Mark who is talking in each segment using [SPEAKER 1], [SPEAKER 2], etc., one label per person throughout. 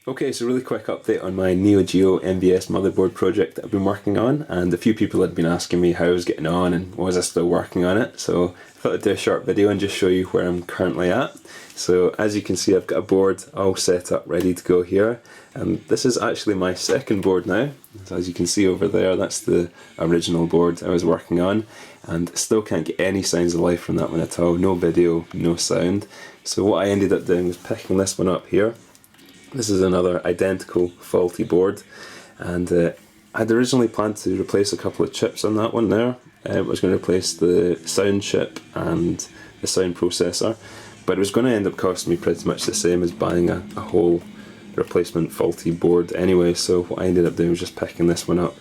[SPEAKER 1] Okay, so really quick update on my Geo MVS motherboard project that I've been working on, and a few people had been asking me how I was getting on and was I still working on it, so I thought I'd do a short video and just show you where I'm currently at. So as you can see, I've got a board all set up ready to go here, and this is actually my second board now. So as you can see over there, that's the original board I was working on, and still can't get any signs of life from that one at all. No video, no sound. So what I ended up doing was picking this one up here. This is another identical faulty board, and I'd originally planned to replace a couple of chips on that one there. I was going to replace the sound chip and the sound processor, but it was going to end up costing me pretty much the same as buying a whole replacement faulty board anyway, so what I ended up doing was just picking this one up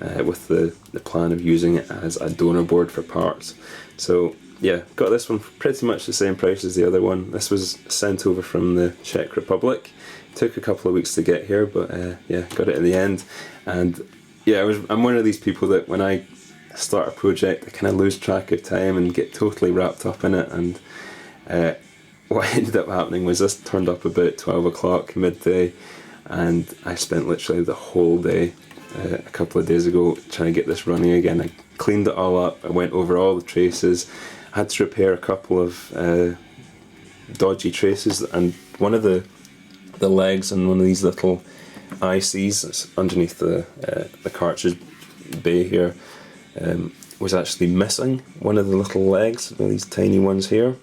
[SPEAKER 1] with the plan of using it as a donor board for parts. So yeah, got this one for pretty much the same price as the other one. This was sent over from the Czech Republic. Took a couple of weeks to get here, but yeah, got it in the end. And yeah, I'm one of these people that when I start a project, I kind of lose track of time and get totally wrapped up in it. And what ended up happening was this turned up about 12 o'clock midday, and I spent literally the whole day a couple of days ago trying to get this running again. I cleaned it all up, I went over all the traces, I had to repair a couple of dodgy traces, and one of the legs and one of these little ICs that's underneath the cartridge bay here was actually missing one of the little legs, these tiny ones here.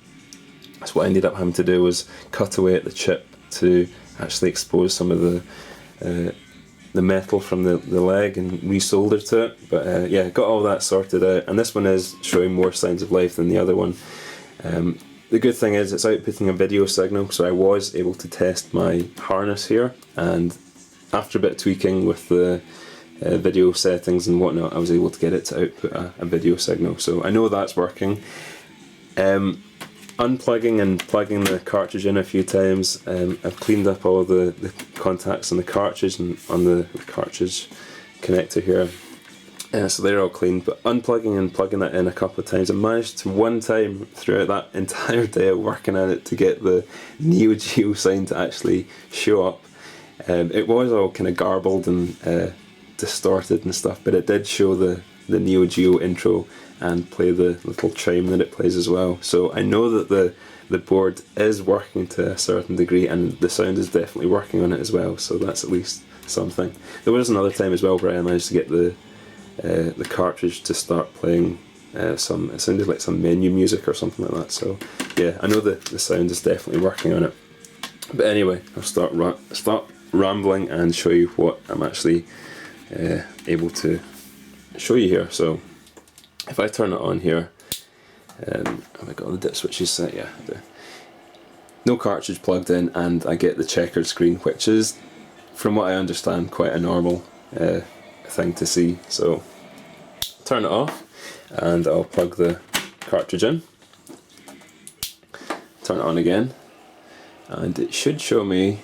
[SPEAKER 1] So what I ended up having to do was cut away at the chip to actually expose some of the metal from the leg and resolder to it. But yeah, got all that sorted out, and this one is showing more signs of life than the other one. The good thing is it's outputting a video signal, so I was able to test my harness here, and after a bit of tweaking with the video settings and whatnot, I was able to get it to output a video signal, so I know that's working. Unplugging and plugging the cartridge in a few times, I've cleaned up all the contacts on the cartridge and on the cartridge connector here. So they're all clean, but unplugging and plugging that in a couple of times, I managed to one time throughout that entire day of working on it to get the Neo Geo sign to actually show up. It was all kind of garbled and distorted and stuff, but it did show the Neo Geo intro and play the little chime that it plays as well. So I know that the board is working to a certain degree, and the sound is definitely working on it as well, so that's at least something. There was another time as well where I managed to get the cartridge to start playing it sounded like some menu music or something like that, so yeah, I know the sound is definitely working on it. But anyway, I'll start rambling and show you what I'm actually able to show you here. So if I turn it on here, have I got all the dip switches set? Yeah, I do. No cartridge plugged in, and I get the checkered screen, which is, from what I understand, quite a normal thing to see. So turn it off, and I'll plug the cartridge in, turn it on again, and it should show me,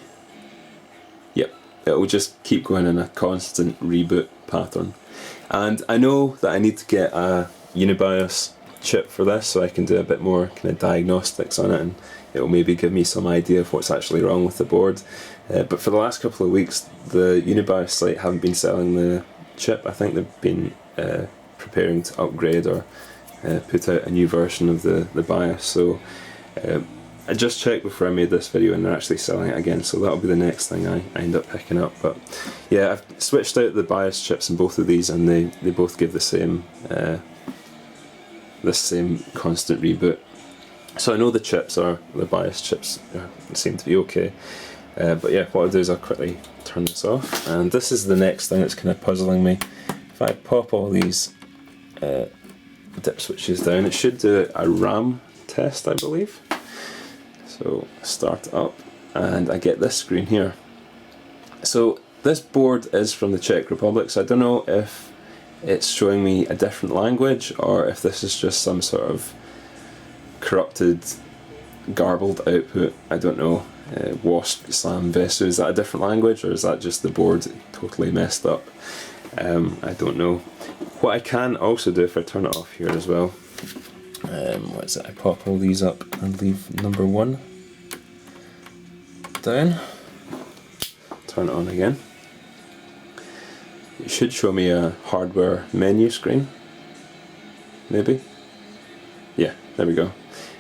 [SPEAKER 1] yep, it will just keep going in a constant reboot pattern. And I know that I need to get a Unibios chip for this, so I can do a bit more kind of diagnostics on it, and it will maybe give me some idea of what's actually wrong with the board. But for the last couple of weeks, the Unibios site haven't been selling the chip. I think they've been preparing to upgrade or put out a new version of the BIOS. So I just checked before I made this video, and they're actually selling it again, so that'll be the next thing I end up picking up. But yeah, I've switched out the BIOS chips in both of these, and they both give the same constant reboot. So I know the BIOS chips seem to be okay. But yeah, what I'll do is I'll quickly turn this off, and this is the next thing that's kind of puzzling me. If I pop all these dip switches down, it should do a RAM test, I believe. So start it up, and I get this screen here. So this board is from the Czech Republic, so I don't know if it's showing me a different language or if this is just some sort of corrupted, garbled output. I don't know. Wasp, Slam, Vesu, is that a different language, or is that just the board totally messed up? I don't know. What I can also do, if I turn it off here as well, what is it? I pop all these up and leave number 1 down. turn it on again. It should show me a hardware menu screen, maybe. Yeah, there we go.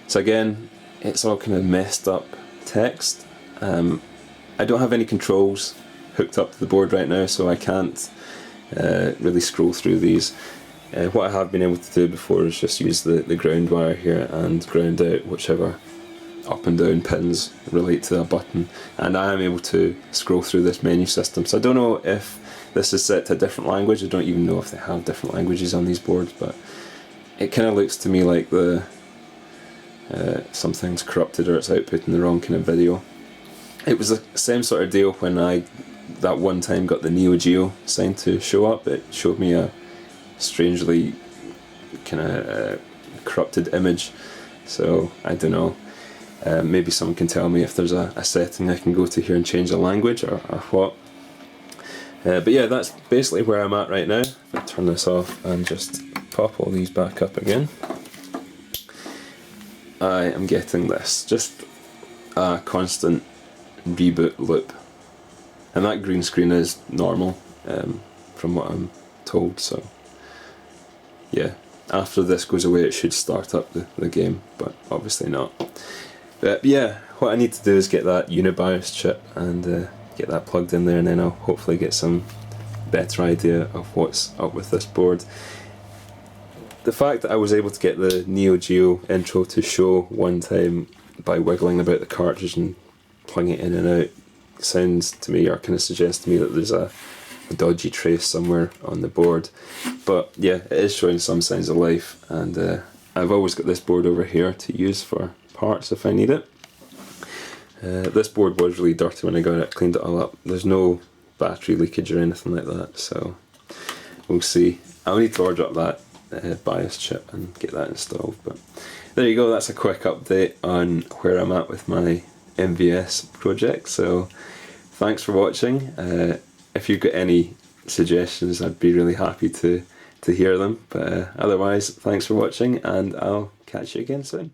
[SPEAKER 1] So again, it's all kind of messed up text. I don't have any controls hooked up to the board right now, so I can't really scroll through these. What I have been able to do before is just use the ground wire here and ground out whichever up and down pins relate to a button, and I am able to scroll through this menu system. So I don't know if this is set to a different language. I don't even know if they have different languages on these boards, but it kind of looks to me like the something's corrupted or it's outputting the wrong kind of video. It was the same sort of deal when I that one time got the Neo Geo sign to show up. It showed me a strangely kind of corrupted image, so I don't know. Maybe someone can tell me if there's a setting I can go to here and change the language or what. But yeah, that's basically where I'm at right now. I'll turn this off and just pop all these back up again. I am getting this, just a constant reboot loop. And that green screen is normal, from what I'm told, so yeah. After this goes away it should start up the game, but obviously not. But yeah, what I need to do is get that Unibios chip and get that plugged in there, and then I'll hopefully get some better idea of what's up with this board. The fact that I was able to get the Neo Geo intro to show one time by wiggling about the cartridge and plugging it in and out sounds to me, or kind of suggests to me, that there's a dodgy trace somewhere on the board. But yeah, it is showing some signs of life, and I've always got this board over here to use for parts if I need it. This board was really dirty when I got it, cleaned it all up. There's no battery leakage or anything like that, so we'll see. I'll need to order up that BIOS chip and get that installed. But there you go, that's a quick update on where I'm at with my MVS project. So thanks for watching. If you've got any suggestions, I'd be really happy to hear them. But otherwise, thanks for watching, and I'll catch you again soon.